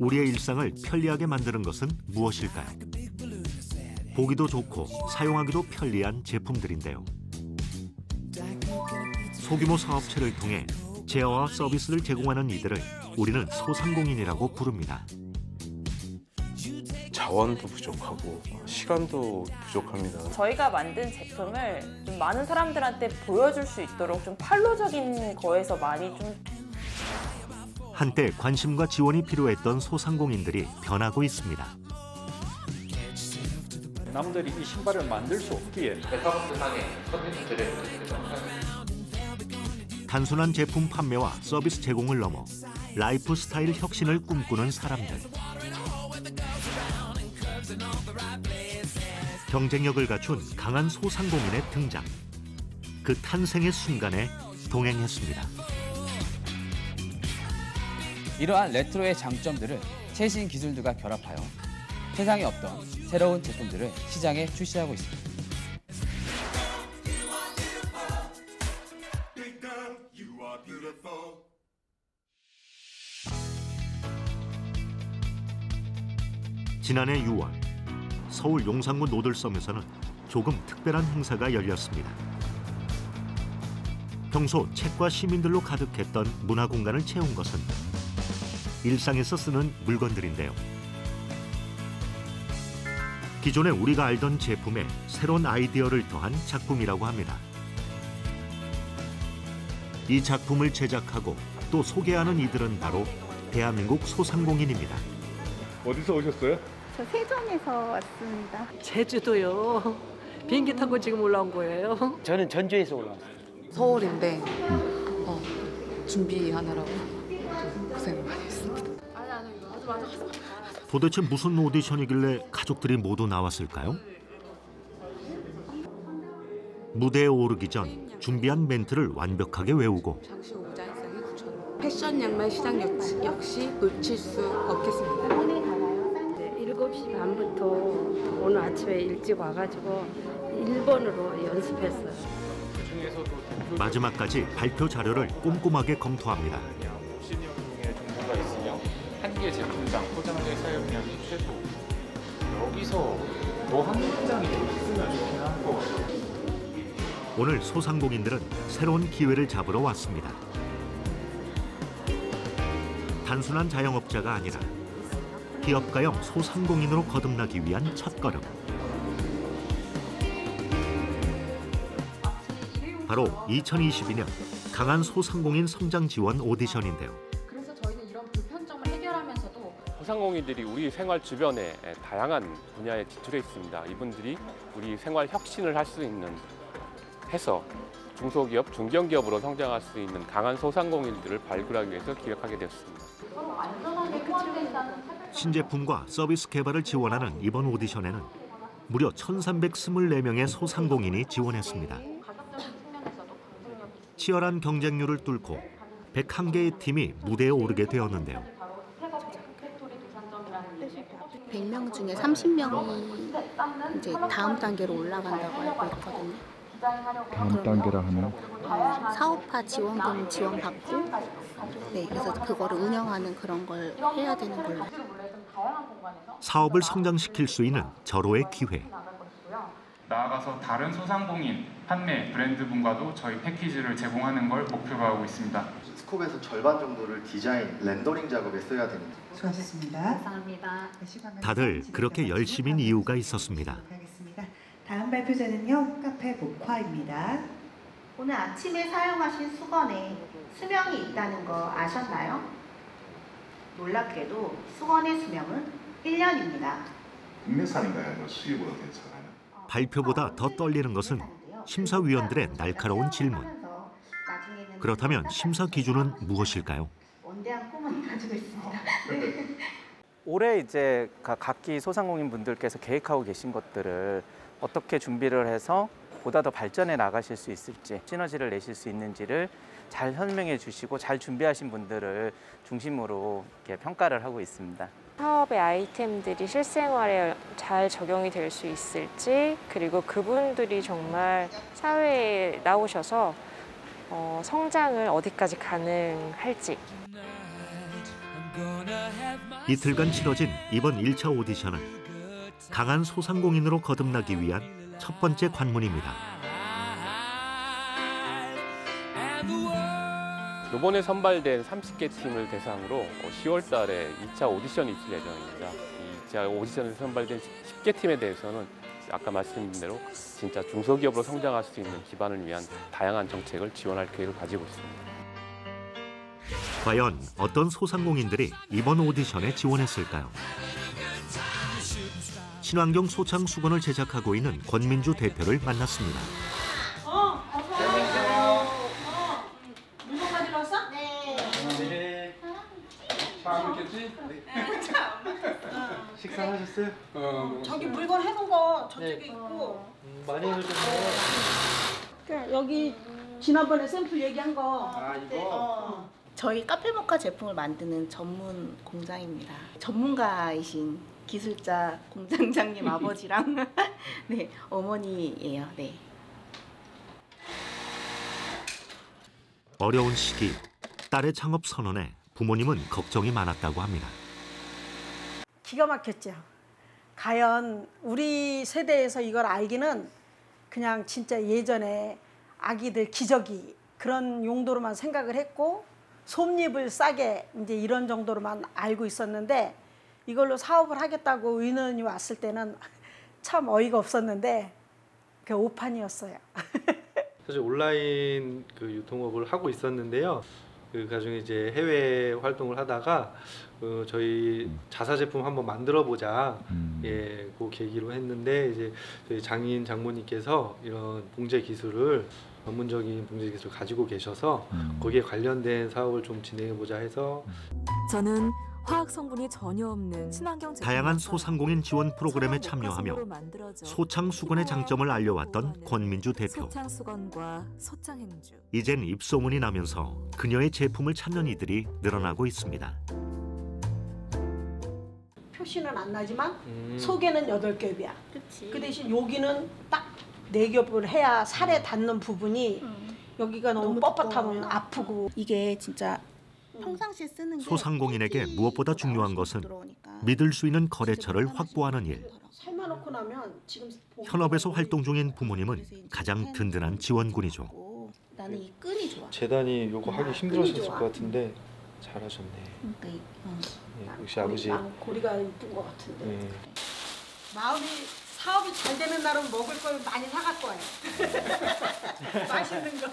우리의 일상을 편리하게 만드는 것은 무엇일까요? 보기도 좋고 사용하기도 편리한 제품들인데요. 소규모 사업체를 통해 제어와 서비스를 제공하는 이들을 우리는 소상공인이라고 부릅니다. 자원도 부족하고 시간도 부족합니다. 저희가 만든 제품을 좀 많은 사람들한테 보여줄 수 있도록 좀 판로적인 거에서 많이 좀 한때 관심과 지원이 필요했던 소상공인들이 변하고 있습니다. 남들이 이 신발을 만들 수 없기에 단순한 제품 판매와 서비스 제공을 넘어 라이프 스타일 혁신을 꿈꾸는 사람들. 경쟁력을 갖춘 강한 소상공인의 등장. 그 탄생의 순간에 동행했습니다. 이러한 레트로의 장점들을 최신 기술들과 결합하여 세상에 없던 새로운 제품들을 시장에 출시하고 있습니다. 지난해 6월 서울 용산구 노들섬에서는 조금 특별한 행사가 열렸습니다. 평소 책과 시민들로 가득했던 문화 공간을 채운 것은 일상에서 쓰는 물건들인데요. 기존에 우리가 알던 제품에 새로운 아이디어를 더한 작품이라고 합니다. 이 작품을 제작하고 또 소개하는 이들은 바로 대한민국 소상공인입니다. 어디서 오셨어요? 저 세종에서 왔습니다. 제주도요. 비행기 타고 지금 올라온 거예요. 저는 전주에서 올라왔어요. 서울인데 준비하느라고 고생을 많이 했습니다. 도대체 무슨 오디션이길래 가족들이 모두 나왔을까요? 무대에 오르기 전 준비한 멘트를 완벽하게 외우고 패션 양말 시장 역시 놓칠 수 없겠습니다. 7시 반부터 오늘 아침에 일찍 와가지고 1번으로 연습했어요. 마지막까지 발표 자료를 꼼꼼하게 검토합니다. 50여 종의 정보가 있으며 한 개 제품당 포장재 사용량이 최소. 여기서 뭐 한 문장이 있으면 좋긴 한 거. 오늘 소상공인들은 새로운 기회를 잡으러 왔습니다. 단순한 자영업자가 아니라 기업가형 소상공인으로 거듭나기 위한 첫걸음. 바로 2022년 강한 소상공인 성장 지원 오디션인데요. 그래서 저희는 이런 불편점을 해결하면서도 소상공인들이 우리 생활 주변에 다양한 분야에 진출해 있습니다. 이분들이 우리 생활 혁신을 할 수 있는 해서 중소기업, 중견기업으로 성장할 수 있는 강한 소상공인들을 발굴하기 위해서 기획하게 되었습니다. 신제품과 서비스 개발을 지원하는 이번 오디션에는 무려 1,324명의 소상공인이 지원했습니다. 치열한 경쟁률을 뚫고 101개의 팀이 무대에 오르게 되었는데요. 100명 중에 30명이 이제 다음 단계로 올라간다고 알고 있거든요. 다음 단계라 하면? 사업화 지원금 지원받고 그래서 그거를 운영하는 그런 걸 해야 되는 걸로. 사업을 성장시킬 수 있는 절호의 기회. 나아가서 다른 소상공인, 판매, 브랜드분과도 저희 패키지를 제공하는 걸 목표로 하고 있습니다. 스콥에서 절반 정도를 디자인, 렌더링 작업에 써야 됩니다. 수고하셨습니다. 감사합니다. 다들 그렇게 열심인 이유가 있었습니다. 다음 발표자는요, 카페 목화입니다. 오늘 아침에 사용하신 수건에 수명이 있다는 거 아셨나요? 놀랍게도 수건의 수명은 1년입니다. 국내산인가요? 수입으로 괜찮아요? 발표보다 더 떨리는 것은 심사위원들의 날카로운 질문. 그렇다면 심사 기준은 무엇일까요? 원대한 꿈은 가지고 있습니다. 올해 이제 각기 소상공인 분들께서 계획하고 계신 것들을 어떻게 준비를 해서 보다 더 발전해 나가실 수 있을지, 시너지를 내실 수 있는지를 잘 설명해 주시고 잘 준비하신 분들을 중심으로 이렇게 평가를 하고 있습니다. 사업의 아이템들이 실생활에 잘 적용이 될 수 있을지, 그리고 그분들이 정말 사회에 나오셔서 성장을 어디까지 가능할지. 이틀간 치러진 이번 1차 오디션은 강한 소상공인으로 거듭나기 위한 첫 번째 관문입니다. 이번에 선발된 30개 팀을 대상으로 10월 달에 2차 오디션이 있을 예정입니다. 이 2차 오디션에서 선발된 10개 팀에 대해서는 아까 말씀드린 대로 진짜 중소기업으로 성장할 수 있는 기반을 위한 다양한 정책을 지원할 계획을 가지고 있습니다. 과연 어떤 소상공인들이 이번 오디션에 지원했을까요? 친환경 소창 수건을 제작하고 있는 권민주 대표를 만났습니다. 물건 가지러 왔어? 네. 잘 먹겠지? 식사하셨어요? 저기 물건 해놓은 거 저쪽에 있고. 많이 해놓으셨네요. 여기 지난번에 샘플 얘기한 거. 아, 이거? 저희 카페모카 제품을 만드는 전문 공장입니다. 전문가이신 기술자 공장장님 아버지랑 네, 어머니예요. 네. 어려운 시기, 딸의 창업 선언에 부모님은 걱정이 많았다고 합니다. 기가 막혔죠. 과연 우리 세대에서 이걸 알기는 그냥 진짜 예전에 아기들 기저귀 그런 용도로만 생각을 했고 솜잎을 싸게 이제 이런 정도로만 알고 있었는데 이걸로 사업을 하겠다고 의논이 왔을 때는 참 어이가 없었는데 그 오판이었어요. 사실 온라인 그 유통업을 하고 있었는데요. 그 가중에 이제 해외 활동을 하다가 저희 자사 제품 한번 만들어 보자, 예, 그 계기로 했는데 이제 저희 장인 장모님께서 이런 봉제 기술을 전문적인 봉제 기술을 가지고 계셔서 거기에 관련된 사업을 좀 진행해 보자 해서 저는 화학 성분이 전혀 없는 친환경 다양한 소상공인 지원 프로그램에 참여하며 소창 수건의 장점을 알려왔던 권민주 대표. 소창 수건과 소창 행주. 이젠 입소문이 나면서 그녀의 제품을 찾는 이들이 늘어나고 있습니다. 표시는 안 나지만 속에는 8겹이야. 그 대신 여기는 딱 4겹을 해야 살에 닿는 부분이 여기가 너무 뻣뻣하면 아프고. 이게 진짜 평상시에 쓰는 게 소상공인에게 무엇보다 중요한 것은 믿을 수 있는 거래처를 확보하는 일. 삶아놓고 나면 지금 현업에서 활동 중인 부모님은 가장 든든한 지원군이죠. 나는 이 끈이 좋아. 재단이 요거 하기 힘들으셨을 것 같은데 잘하셨네. 네, 역시 아버지. 고리가 이쁜 것 같은데. 네. 마음이 사업이 잘 되는 날은 먹을 걸 많이 사갈 거예요. 맛있는 거.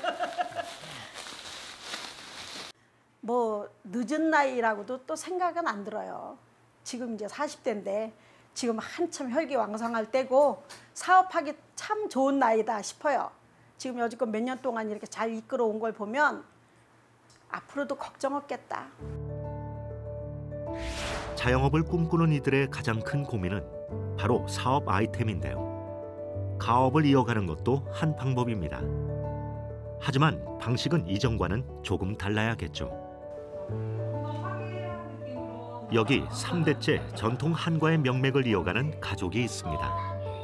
뭐 늦은 나이라고도 또 생각은 안 들어요. 지금 이제 40대인데 지금 한참 혈기왕성할 때고 사업하기 참 좋은 나이다 싶어요. 지금 여지껏 몇 년 동안 이렇게 잘 이끌어온 걸 보면 앞으로도 걱정 없겠다. 자영업을 꿈꾸는 이들의 가장 큰 고민은 바로 사업 아이템인데요. 가업을 이어가는 것도 한 방법입니다. 하지만 방식은 이전과는 조금 달라야겠죠. 여기 3대째 전통 한과의 명맥을 이어가는 가족이 있습니다.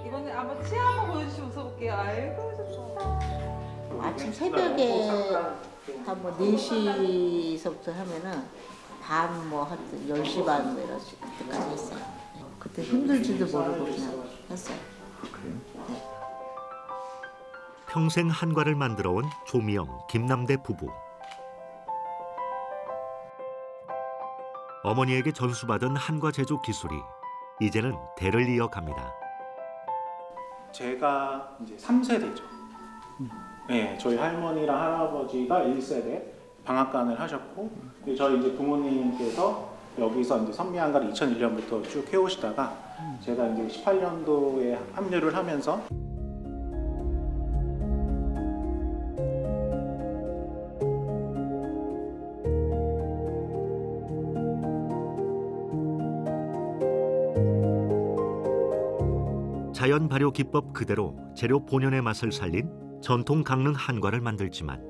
이번에 한번 치아 한번 보여주시면 웃어볼게요. 아이고 좋다. 아침 새벽에 한 뭐 4시서부터 하면은 밤 뭐 하여튼 10시 반 뭐 이럴 때까지 했어요. 그때 힘들지도 모르고 그냥 했어요. 네. 평생 한과를 만들어온 조미영, 김남대 부부. 어머니에게 전수받은 한과 제조 기술이 이제는 대를 이어갑니다. 제가 이제 3세대죠. 네, 저희 할머니랑 할아버지가 1세대 방앗간을 하셨고, 저희 이제 부모님께서 여기서 이제 선미한과를 2001년부터 쭉 해오시다가 제가 이제 18년도에 합류를 하면서 자연 발효 기법 그대로 재료 본연의 맛을 살린 전통 강릉 한과를 만들지만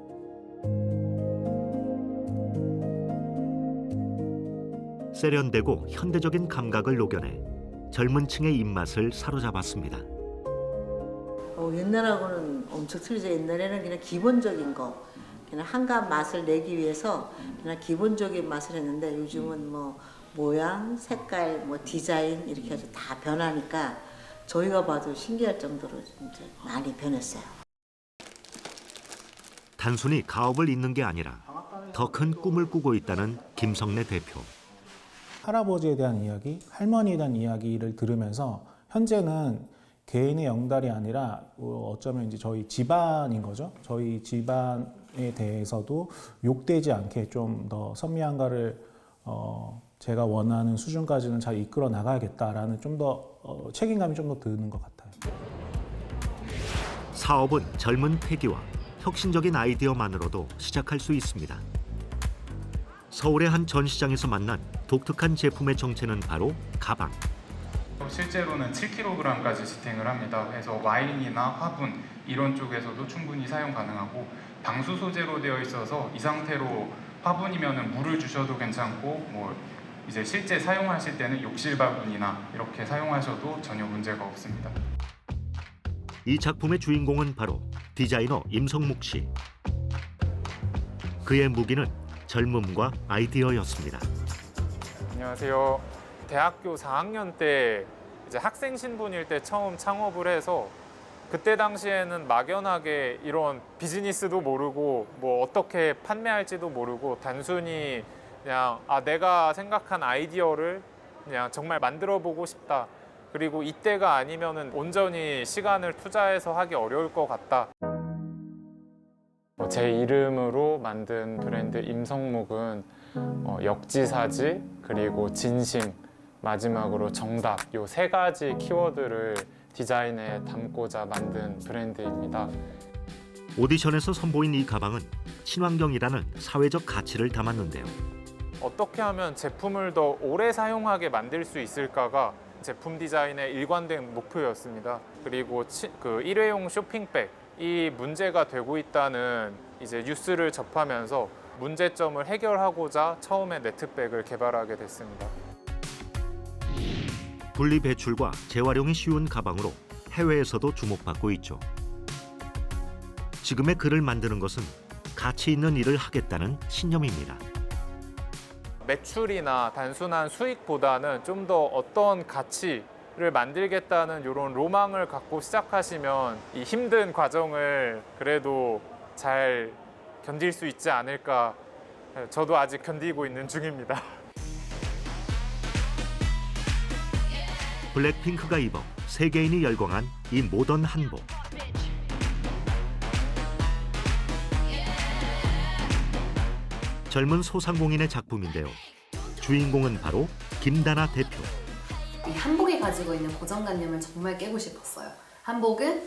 세련되고 현대적인 감각을 녹여내 젊은 층의 입맛을 사로잡았습니다. 옛날하고는 엄청 틀리죠. 옛날에는 그냥 기본적인 거 그냥 한가한 맛을 내기 위해서 그냥 기본적인 맛을 했는데 요즘은 뭐 모양, 색깔, 뭐 디자인 이렇게 해서 다 변하니까 저희가 봐도 신기할 정도로 진짜 많이 변했어요. 단순히 가업을 잇는 게 아니라 더 큰 꿈을 꾸고 있다는 김성래 대표. 할아버지에 대한 이야기, 할머니에 대한 이야기를 들으면서 현재는 개인의 영달이 아니라 어쩌면 이제 저희 집안인 거죠. 저희 집안에 대해서도 욕되지 않게 좀 더 선미한가를 제가 원하는 수준까지는 잘 이끌어 나가야겠다라는 좀 더 책임감이 좀 더 드는 것 같아요. 사업은 젊은 패기와 혁신적인 아이디어만으로도 시작할 수 있습니다. 서울의 한 전시장에서 만난 독특한 제품의 정체는 바로 가방. 실제로는 7kg까지 지탱을 합니다. 그래서 와인이나 화분 이런 쪽에서도 충분히 사용 가능하고 방수 소재로 되어 있어서 이 상태로 화분이면 물을 주셔도 괜찮고 뭐 이제 실제 사용하실 때는 욕실 바구니나 이렇게 사용하셔도 전혀 문제가 없습니다. 이 작품의 주인공은 바로 디자이너 임성묵 씨. 그의 무기는 젊음과 아이디어였습니다. 안녕하세요. 대학교 4학년 때 이제 학생 신분일 때 처음 창업을 해서 그때 당시에는 막연하게 이런 비즈니스도 모르고 뭐 어떻게 판매할지도 모르고 단순히 그냥 내가 생각한 아이디어를 그냥 정말 만들어 보고 싶다. 그리고 이때가 아니면은 온전히 시간을 투자해서 하기 어려울 것 같다. 제 이름으로 만든 브랜드 임성묵은 역지사지 그리고 진심 마지막으로 정답 요 세 가지 키워드를 디자인에 담고자 만든 브랜드입니다. 오디션에서 선보인 이 가방은 친환경이라는 사회적 가치를 담았는데요. 어떻게 하면 제품을 더 오래 사용하게 만들 수 있을까가 제품 디자인의 일관된 목표였습니다. 그리고 그 일회용 쇼핑백 이 문제가 되고 있다는 이제 뉴스를 접하면서 문제점을 해결하고자 처음에 네트백을 개발하게 됐습니다. 분리 배출과 재활용이 쉬운 가방으로 해외에서도 주목받고 있죠. 지금의 글을 만드는 것은 가치 있는 일을 하겠다는 신념입니다. 매출이나 단순한 수익보다는 좀 더 어떤 가치를 만들겠다는 이런 로망을 갖고 시작하시면 이 힘든 과정을 그래도 잘 견딜 수 있지 않을까. 저도 아직 견디고 있는 중입니다. 블랙핑크가 입어 세계인이 열광한 이 모던 한복. 젊은 소상공인의 작품인데요. 주인공은 바로 김다나 대표. 이 한복이 가지고 있는 고정관념을 정말 깨고 싶었어요. 한복은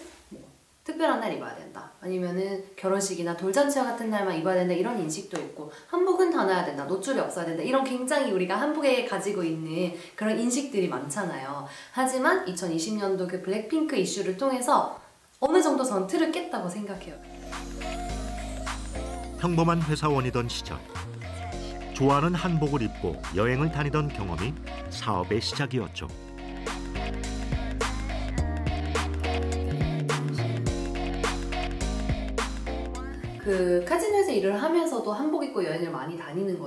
특별한 날 입어야 된다. 아니면은 결혼식이나 돌잔치와 같은 날만 입어야 된다. 이런 인식도 있고 한복은 단아야 된다. 노출이 없어야 된다. 이런 굉장히 우리가 한복에 가지고 있는 그런 인식들이 많잖아요. 하지만 2020년도 그 블랙핑크 이슈를 통해서 어느 정도 전 틀을 깼다고 생각해요. 평범한 회사원이던 시절 좋아하는 한복을 입고 여행을 다니던 경험이 사업의 시작이었죠. 그 카지노에서 일을 하면서도 한복 입고 여행을 많이 다니는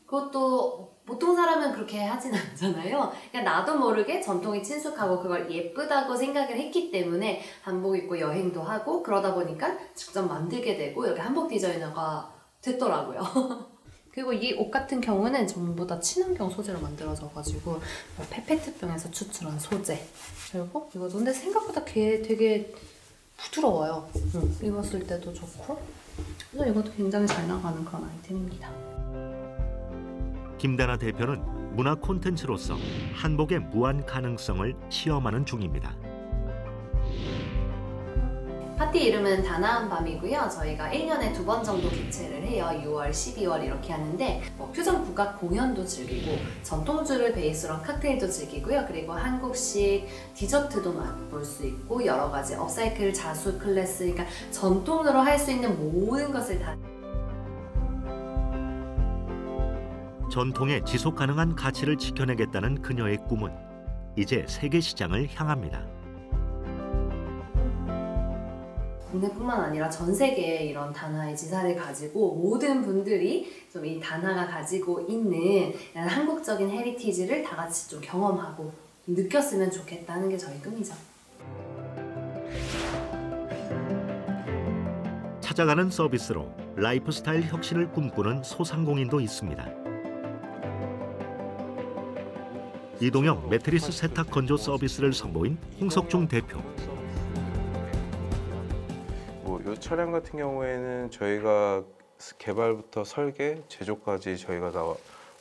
그것도 보통 사람은 그렇게 하진 않잖아요. 그냥 나도 모르게 전통이 친숙하고 그걸 예쁘다고 생각을 했기 때문에 한복 입고 여행도 하고 그러다 보니까 직접 만들게 되고 이렇게 한복 디자이너가 됐더라고요. 그리고 이 옷 같은 경우는 전부 다 친환경 소재로 만들어져가지고 페페트병에서 추출한 소재. 그리고 이거 근데 생각보다 되게 부드러워요. 입었을 때도 좋고 그래서 이것도 굉장히 잘 나가는 그런 아이템입니다. 김다나 대표는 문화 콘텐츠로서 한복의 무한 가능성을 시험하는 중입니다. 파티 이름은 다나한 밤이고요. 저희가 1년에 2번 정도 개최를 해요. 6월, 12월 이렇게 하는데 퓨전 국악 공연도 즐기고 전통주를 베이스로 한 칵테일도 즐기고요. 그리고 한국식 디저트도 맛볼 수 있고 여러 가지 업사이클, 자수, 클래스 그러니까 전통으로 할 수 있는 모든 것을 다 전통의 지속 가능한 가치를 지켜내겠다는 그녀의 꿈은 이제 세계 시장을 향합니다. 국내뿐만 아니라 전 세계의 이런 단화의 지사를 가지고 모든 분들이 좀 이 단화가 가지고 있는 한국적인 헤리티지를 다 같이 좀 경험하고 좀 느꼈으면 좋겠다는 게 저희 꿈이죠. 찾아가는 서비스로 라이프스타일 혁신을 꿈꾸는 소상공인도 있습니다. 이동형 매트리스 세탁 건조 서비스를 선보인 홍석중 대표. 이 차량 같은 경우에는 저희가 개발부터 설계, 제조까지 저희가 다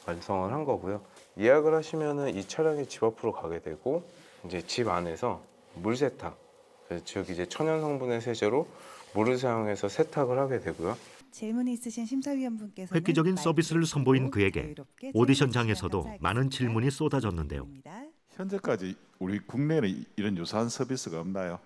완성을 한 거고요. 예약을 하시면은 이 차량이 집 앞으로 가게 되고 이제 집 안에서 물 세탁, 즉 이제 천연 성분의 세제로 물을 사용해서 세탁을 하게 되고요. 질문이 있으신 심사위원분께서 획기적인 서비스를 선보인 그에게 오디션장에서도 많은 질문이 쏟아졌는데요. 현재까지 우리 국내에는 이런 유사한 서비스가 없나요?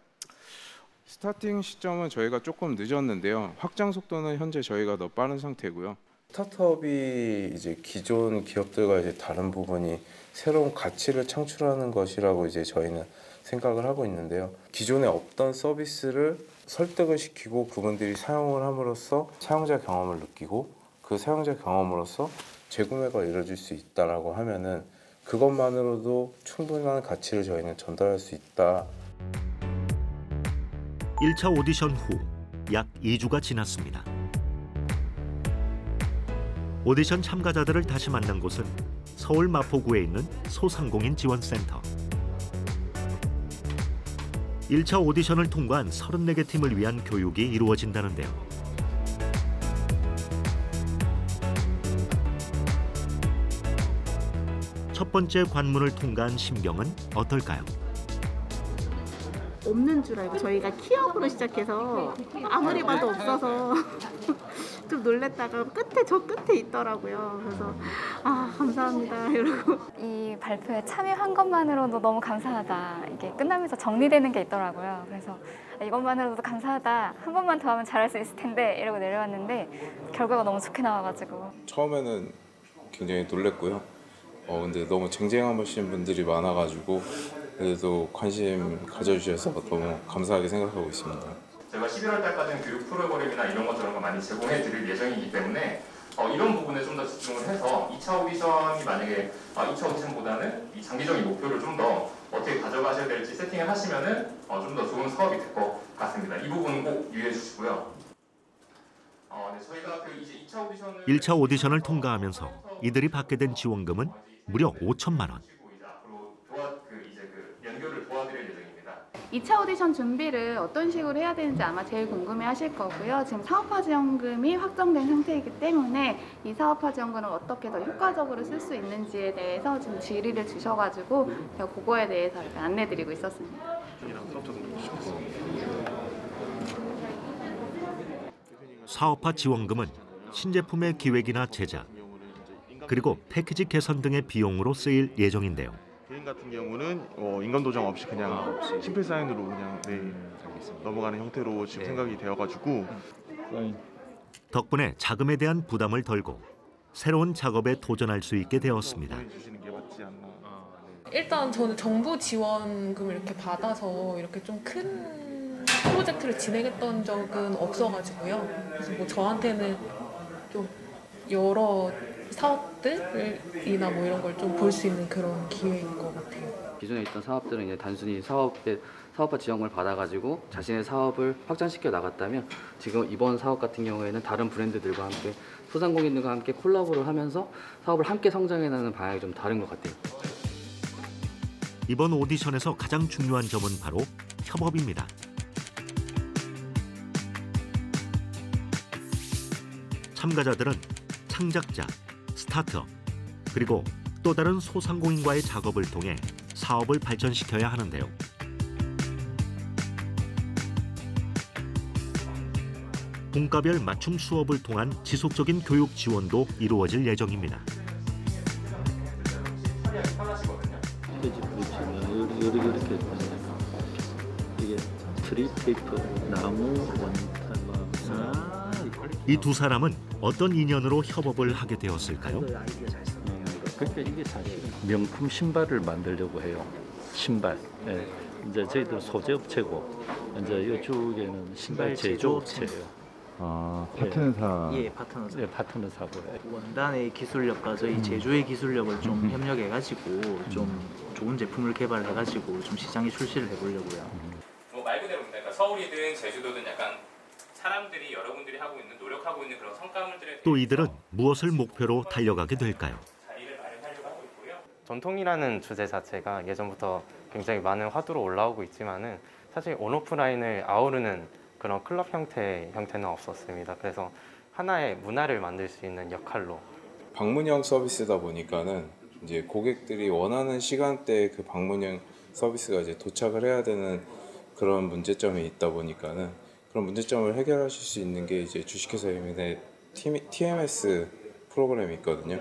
스타팅 시점은 저희가 조금 늦었는데요. 확장 속도는 현재 저희가 더 빠른 상태고요. 스타트업이 이제 기존 기업들과 이제 다른 부분이 새로운 가치를 창출하는 것이라고 이제 저희는 생각을 하고 있는데요. 기존에 없던 서비스를 설득을 시키고 그분들이 사용을 함으로써 사용자 경험을 느끼고 그 사용자 경험으로써 재구매가 이루어질 수 있다라고 하면은 그것만으로도 충분한 가치를 저희는 전달할 수 있다. 1차 오디션 후 약 2주가 지났습니다. 오디션 참가자들을 다시 만난 곳은 서울 마포구에 있는 소상공인 지원센터. 1차 오디션을 통과한 34개 팀을 위한 교육이 이루어진다는데요. 첫 번째 관문을 통과한 심경은 어떨까요? 없는 줄 알고 저희가 키업으로 시작해서 아무리 봐도 없어서 좀 놀랬다가 저 끝에 있더라고요. 그래서 아 감사합니다 이러고. 이 발표에 참여한 것만으로도 너무 감사하다. 이게 끝나면서 정리되는 게 있더라고요. 그래서 이것만으로도 감사하다. 한 번만 더 하면 잘할 수 있을 텐데 이러고 내려왔는데 결과가 너무 좋게 나와가지고. 처음에는 굉장히 놀랬고요. 근데 너무 쟁쟁하신 분들이 많아가지고 그래도 관심 가져주셔서 너무 감사하게 생각하고 있습니다. 저희가 11월 달까지는 교육 프로그램이나 이런 것 저런 거 많이 제공해 드릴 예정이기 때문에 이런 부분에 좀 더 집중을 해서 2차 오디션이 만약에 2차 오디션보다는 이 장기적인 목표를 좀 더 어떻게 가져가셔야 될지 세팅을 하시면은 좀 더 좋은 사업이 될 것 같습니다. 이 부분 꼭 유의해 주시고요. 네, 저희가 그 이제 2차 오디션을 1차 오디션을 통과하면서 이들이 받게 된 지원금은 무려 5천만 원. 2차 오디션 준비를 어떤 식으로 해야 되는지 아마 제일 궁금해 하실 거고요. 지금 사업화 지원금이 확정된 상태이기 때문에 이 사업화 지원금을 어떻게 더 효과적으로 쓸 수 있는지에 대해서 지금 질의를 주셔가지고 제가 그거에 대해서 이렇게 안내드리고 있었습니다. 사업화 지원금은 신제품의 기획이나 제작, 그리고 패키지 개선 등의 비용으로 쓰일 예정인데요. 개인 같은 경우는 인감 도장 없이 그냥 심플 사인으로 그냥 넘어가는 형태로 지금 생각이 되어가지고 덕분에 자금에 대한 부담을 덜고 새로운 작업에 도전할 수 있게 되었습니다. 일단 저는 정부 지원금을 이렇게 받아서 이렇게 좀 큰 프로젝트를 진행했던 적은 없어가지고요. 그래서 뭐 저한테는 좀 여러 사업들이나 뭐 이런 걸 좀 볼 수 있는 그런 기회인 것 같아요. 기존에 있던 사업들은 이제 단순히 사업화 지원금을 받아가지고 자신의 사업을 확장시켜 나갔다면 지금 이번 사업 같은 경우에는 다른 브랜드들과 함께 소상공인들과 함께 콜라보를 하면서 사업을 함께 성장해 나가는 방향이 좀 다른 것 같아요. 이번 오디션에서 가장 중요한 점은 바로 협업입니다. 참가자들은 창작자, 스타트업, 그리고 또 다른 소상공인과의 작업을 통해 사업을 발전시켜야 하는데요. 분과별 맞춤 수업을 통한 지속적인 교육 지원도 이루어질 예정입니다. 이렇게 이게 트리페이퍼, 나무, 원탄, 이 두 사람은 어떤 인연으로 협업을 하게 되었을까요? 그러니까 이게 사실은 명품 신발을 만들려고 해요. 신발. 예. 이제 저희들 소재 업체고 이제 이쪽에는 신발 제조업체예요. 아, 파트너사. 예, 파트너사. 네, 파트너사고요. 원단의 기술력과 저희 제조의 기술력을 좀 협력해가지고 좀 좋은 제품을 개발해가지고 좀 시장에 출시를 해보려고요. 뭐 말 그대로 그러니까 서울이든 제주도든 약간 사람들이 여러분들이 하고 있는 노력하고 있는 그런 성과물들에 또 이들은 무엇을 목표로 달려가게 될까요? 전통이라는 주제 자체가 예전부터 굉장히 많은 화두로 올라오고 있지만은 사실 온오프라인을 아우르는 그런 클럽 형태는 없었습니다. 그래서 하나의 문화를 만들 수 있는 역할로 방문형 서비스다 보니까는 이제 고객들이 원하는 시간대에 그 방문형 서비스가 이제 도착을 해야 되는 그런 문제점이 있다 보니까는 그런 문제점을 해결하실 수 있는 게 이제 주식회사 예민의 TMS 프로그램이 있거든요.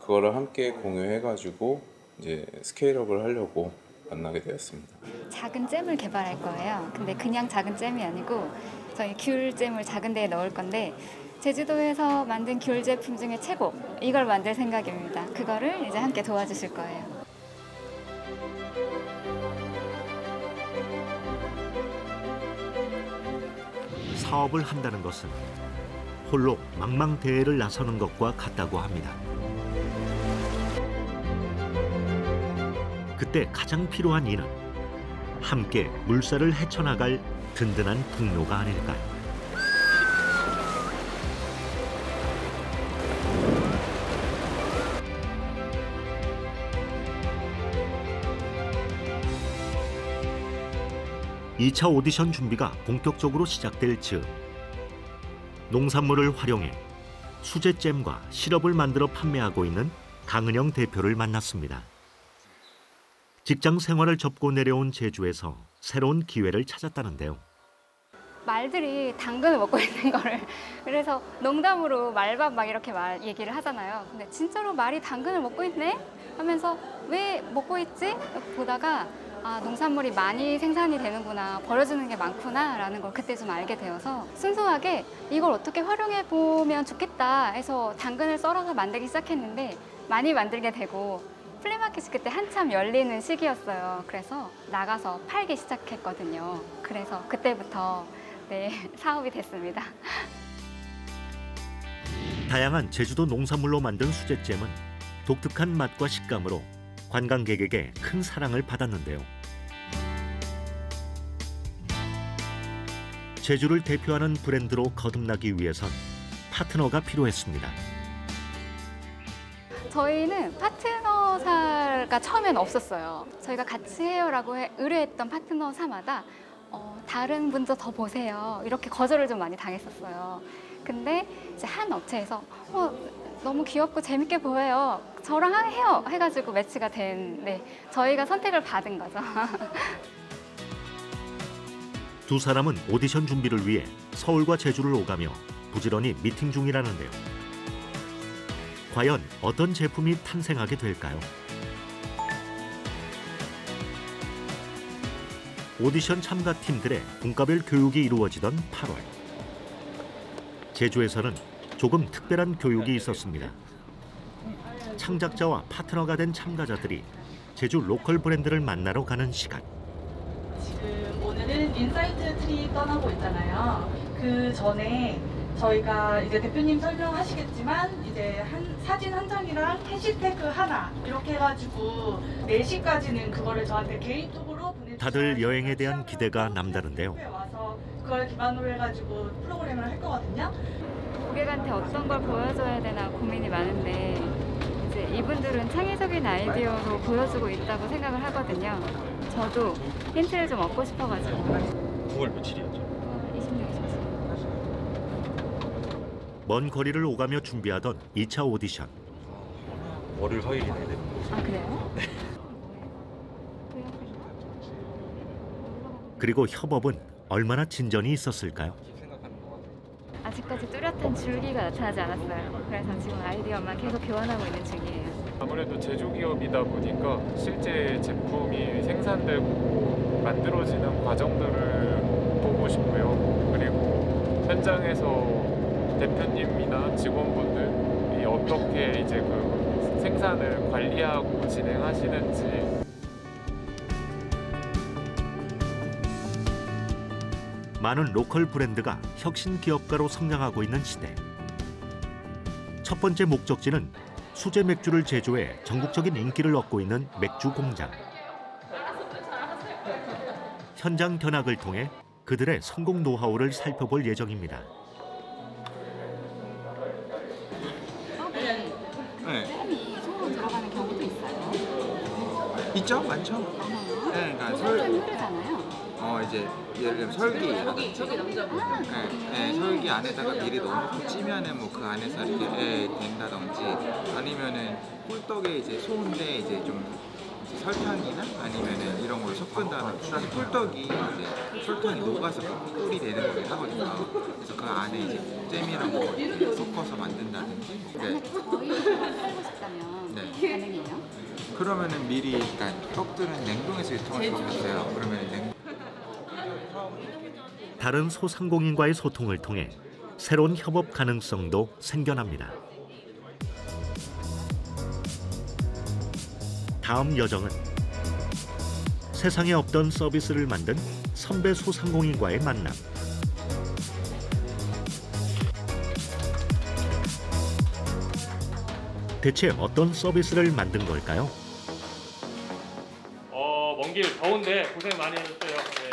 그거를 함께 공유해가지고 이제 스케일업을 하려고 만나게 되었습니다. 작은 잼을 개발할 거예요. 근데 그냥 작은 잼이 아니고 저희 귤잼을 작은 데에 넣을 건데 제주도에서 만든 귤 제품 중에 최고 이걸 만들 생각입니다. 그거를 이제 함께 도와주실 거예요. 사업을 한다는 것은 홀로 망망대해를 나서는 것과 같다고 합니다. 그때 가장 필요한 이는 함께 물살을 헤쳐나갈 든든한 동료가 아닐까요? (2차) 오디션 준비가 본격적으로 시작될 즈음 농산물을 활용해 수제잼과 시럽을 만들어 판매하고 있는 강은영 대표를 만났습니다. 직장 생활을 접고 내려온 제주에서 새로운 기회를 찾았다는데요. 말들이 당근을 먹고 있는 거를 그래서 농담으로 말밥 막 이렇게 얘기를 하잖아요. 근데 진짜로 말이 당근을 먹고 있네? 하면서 왜 먹고 있지? 보다가 아, 농산물이 많이 생산이 되는구나, 버려지는 게 많구나 라는 걸 그때 좀 알게 되어서 순수하게 이걸 어떻게 활용해 보면 좋겠다 해서 당근을 썰어서 만들기 시작했는데 많이 만들게 되고 플리마켓이 그때 한참 열리는 시기였어요. 그래서 나가서 팔기 시작했거든요. 그래서 그때부터 네, 사업이 됐습니다. 다양한 제주도 농산물로 만든 수제잼은 독특한 맛과 식감으로 관광객에게 큰 사랑을 받았는데요. 제주를 대표하는 브랜드로 거듭나기 위해선 파트너가 필요했습니다. 저희는 파트너사가 처음엔 없었어요. 저희가 같이 해요라고 의뢰했던 파트너사마다 다른 분도 더 보세요. 이렇게 거절을 좀 많이 당했었어요. 근데 이제 한 업체에서 너무 귀엽고 재밌게 보여요. 저랑 해요. 해가지고 매치가 된, 네, 저희가 선택을 받은 거죠. 두 사람은 오디션 준비를 위해 서울과 제주를 오가며 부지런히 미팅 중이라는데요. 과연 어떤 제품이 탄생하게 될까요? 오디션 참가팀들의 분과별 교육이 이루어지던 8월. 제주에서는 조금 특별한 교육이 있었습니다. 창작자와 파트너가 된 참가자들이 제주 로컬 브랜드를 만나러 가는 시간. 지금 오늘은 인사이트 트립 떠나고 있잖아요. 그 전에 저희가 이제 대표님 설명하시겠지만 이제 사진 한 장이랑 해시태그 하나 이렇게 해가지고 4시까지는 그거를 저한테 개인톡으로 보내주시면 다들 여행에 대한 기대가 남다른데요. 와서 그걸 기반으로 해가지고 프로그램을 할 거거든요. 고객한테 어떤 걸 보여줘야 되나 고민이 많은데 이제 이분들은 창의적인 아이디어로 보여주고 있다고 생각을 하거든요. 저도 힌트를 좀 얻고 싶어가지고. 9월 며칠이었죠? 26일. 먼 거리를 오가며 준비하던 2차 오디션. 월요일, 화요일이네. 아, 그래요? 그리고 협업은 얼마나 진전이 있었을까요? 아직까지 뚜렷한 줄기가 나타나지 않았어요. 그래서 지금 아이디어만 계속 교환하고 있는 중이에요. 아무래도 제조기업이다 보니까 실제 제품이 생산되고 만들어지는 과정들을 보고 싶고요. 그리고 현장에서 대표님이나 직원분들이 어떻게 이제 그 생산을 관리하고 진행하시는지. 많은 로컬 브랜드가 혁신 기업가로 성장하고 있는 시대. 첫 번째 목적지는 수제 맥주를 제조해 전국적인 인기를 얻고 있는 맥주 공장. 현장 견학을 통해 그들의 성공 노하우를 살펴볼 예정입니다. 네. 이 소로 들어가는 경우도 있어요. 있죠? 많죠? 네, 그러니까 흐르잖아요. 이제 예를 들면 설기라든지 설기 안에다가 미리 넣어놓고 찌면은 뭐 그 안에서 이렇게 된다든지 아니면은 꿀떡에 이제 소인데 이제 좀 이제 설탕이나 아니면은 이런 걸 섞은 다음에 사실 꿀떡이 이제 설탕이 녹아서 그 꿀이 되는 거긴 하거든요. 그래서 그 안에 이제 잼이랑 뭐 이렇게 섞어서 만든다든지. 네. 팔고 싶다면 가능해요? 그러면은 미리 일단 떡들은 냉동해서 유통을 시켰어요. 그러면 다른 소상공인과의 소통을 통해 새로운 협업 가능성도 생겨납니다. 다음 여정은 세상에 없던 서비스를 만든 선배 소상공인과의 만남. 대체 어떤 서비스를 만든 걸까요? 먼 길 더운데 고생 많이 하셨어요. 네.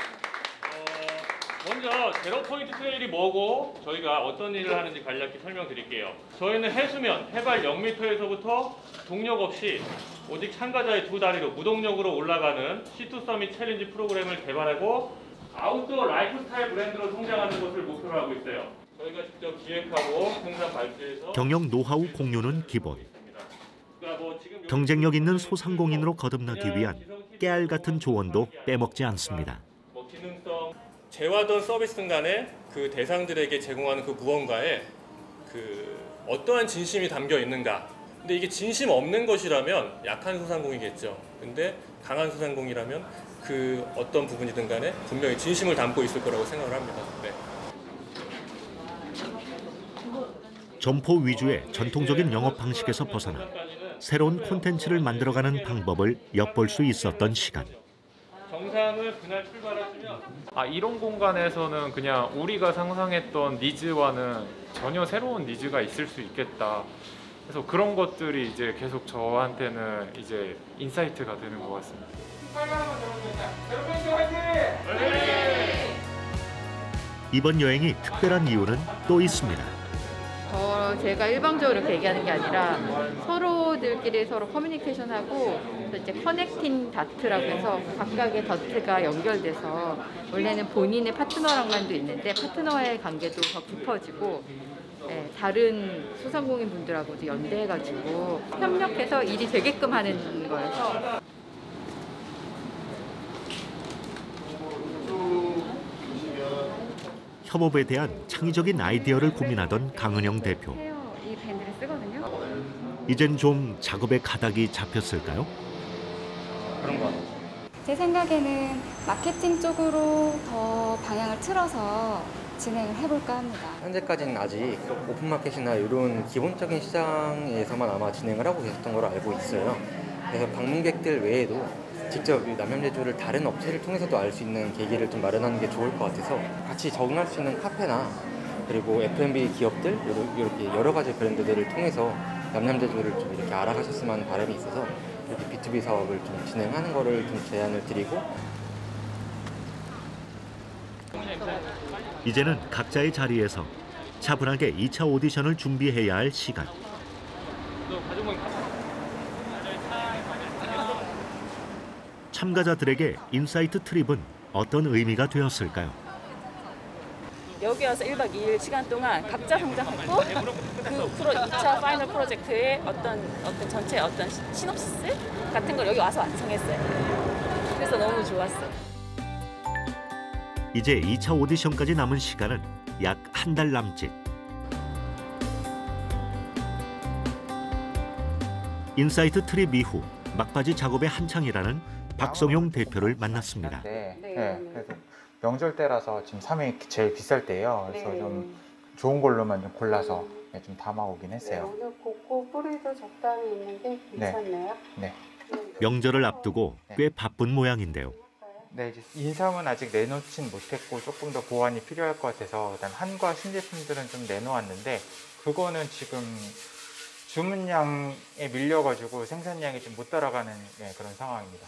먼저 제로 포인트 트레일이 뭐고 저희가 어떤 일을 하는지 간략히 설명드릴게요. 저희는 해수면 해발 0m에서부터 동력 없이 오직 참가자의 두 다리로 무동력으로 올라가는 C2 서밋 챌린지 프로그램을 개발하고 아웃도어 라이프스타일 브랜드로 성장하는 것을 목표로 하고 있어요. 저희가 직접 기획하고 생산 발주해서 경영 노하우 공유는 기본. 경쟁력 있는 소상공인으로 거듭나기 위한 깨알 같은 조언도 빼먹지 않습니다. 기능성, 재화든 서비스든 간에 그 대상들에게 제공하는 그 무언가에 그 어떠한 진심이 담겨 있는가. 근데 이게 진심 없는 것이라면 약한 소상공이겠죠. 근데 강한 소상공이라면 그 어떤 부분이든 간에 분명히 진심을 담고 있을 거라고 생각을 합니다. 네. 점포 위주의 전통적인 영업 방식에서 벗어나 새로운 콘텐츠를 만들어가는 방법을 엿볼 수 있었던 시간. 정상을 그날 출발하시면 이런 공간에서는 그냥 우리가 상상했던 니즈와는 전혀 새로운 니즈가 있을 수 있겠다. 그래서 그런 것들이 이제 계속 저한테는 이제 인사이트가 되는 것 같습니다. 이번 여행이 특별한 이유는 또 있습니다. 제가 일방적으로 이렇게 얘기하는 게 아니라 서로들끼리 서로 커뮤니케이션하고 이제 커넥팅 다트라고 해서 각각의 다트가 연결돼서 원래는 본인의 파트너랑만도 있는데 파트너와의 관계도 더 깊어지고 다른 소상공인 분들하고 연대해가지고 협력해서 일이 되게끔 하는 거여서 협업에 대한 창의적인 아이디어를 고민하던 강은영 대표. 이 밴드를 쓰거든요. 이젠 좀 작업의 가닥이 잡혔을까요? 그런 거 같아요. 제 생각에는 마케팅 쪽으로 더 방향을 틀어서 진행을 해볼까 합니다. 현재까지는 아직 오픈마켓이나 이런 기본적인 시장에서만 아마 진행을 하고 계셨던 걸로 알고 있어요. 그래서 방문객들 외에도 직접 남양제주를 다른 업체를 통해서도 알 수 있는 계기를 좀 마련하는 게 좋을 것 같아서 같이 적응할 수 있는 카페나 그리고 F&B 기업들 이렇게 여러 가지 브랜드들을 통해서 남양제주를 좀 이렇게 알아가셨으면 하는 바람이 있어서 이렇게 B2B 사업을 좀 진행하는 거를 좀 제안을 드리고 이제는 각자의 자리에서 차분하게 2차 오디션을 준비해야 할 시간. 참가자들에게 인사이트 트립은 어떤 의미가 되었을까요? 여기 와서 1박 2일 시간 동안 각자 성장했고 그 2차 파이널 프로젝트의 어떤 전체 어떤 시놉시스 같은 걸 여기 와서 완성했어요. 그래서 너무 좋았어요. 이제 2차 오디션까지 남은 시간은 약 한 달 남짓. 인사이트 트립 이후 막바지 작업에 한창이라는 박성용 대표를 만났습니다. 그래서 명절 때라서 지금 3회 제일 비쌀 때예요. 그래서 좀 좋은 걸로만 좀 골라서 좀 담아오긴 했어요. 오늘 볶고 뿌리도 적당히 있는 게 괜찮네요. 명절을 앞두고 꽤 바쁜 모양인데요. 네, 이제 인삼은 아직 내놓진 못했고 조금 더 보완이 필요할 것 같아서 그다음 한과 신제품들은 좀 내놓았는데 그거는 지금 주문량에 밀려가지고 생산량이 좀 못 따라가는 그런 상황입니다.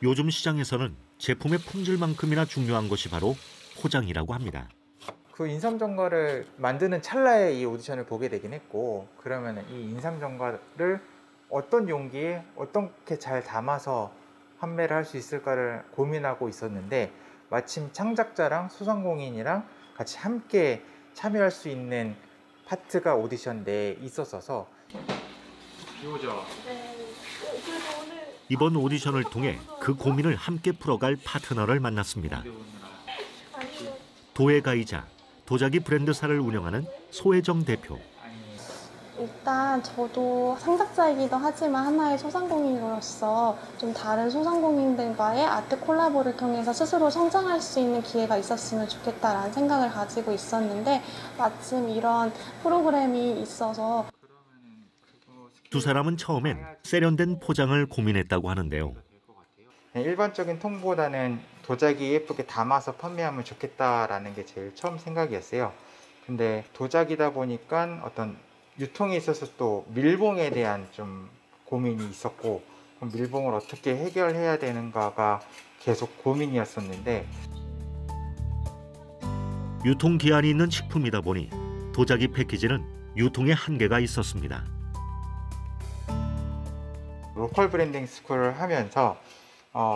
요즘 시장에서는 제품의 품질만큼이나 중요한 것이 바로 포장이라고 합니다. 그 인삼전과를 만드는 찰나에 이 오디션을 보게 되긴 했고 그러면 이 인삼전과를 어떤 용기에 어떻게 잘 담아서 판매를 할 수 있을까를 고민하고 있었는데 마침 창작자랑 소상공인이랑 같이 함께 참여할 수 있는 파트가 오디션 내에 있었어서 이거죠? 이번 오디션을 통해 그 고민을 함께 풀어갈 파트너를 만났습니다. 도예가이자 도자기 브랜드사를 운영하는 소혜정 대표. 일단 저도 창작자이기도 하지만 하나의 소상공인으로서 좀 다른 소상공인들과의 아트 콜라보를 통해서 스스로 성장할 수 있는 기회가 있었으면 좋겠다라는 생각을 가지고 있었는데 마침 이런 프로그램이 있어서 두 사람은 처음엔 세련된 포장을 고민했다고 하는데요. 일반적인 통보다는 도자기 예쁘게 담아서 판매하면 좋겠다라는 게 제일 처음 생각이었어요. 근데 도자기다 보니까 어떤 유통에 있어서 또 밀봉에 대한 좀 고민이 있었고 그럼 밀봉을 어떻게 해결해야 되는가가 계속 고민이었었는데 유통기한이 있는 식품이다 보니 도자기 패키지는 유통에 한계가 있었습니다. 로컬 브랜딩 스쿨을 하면서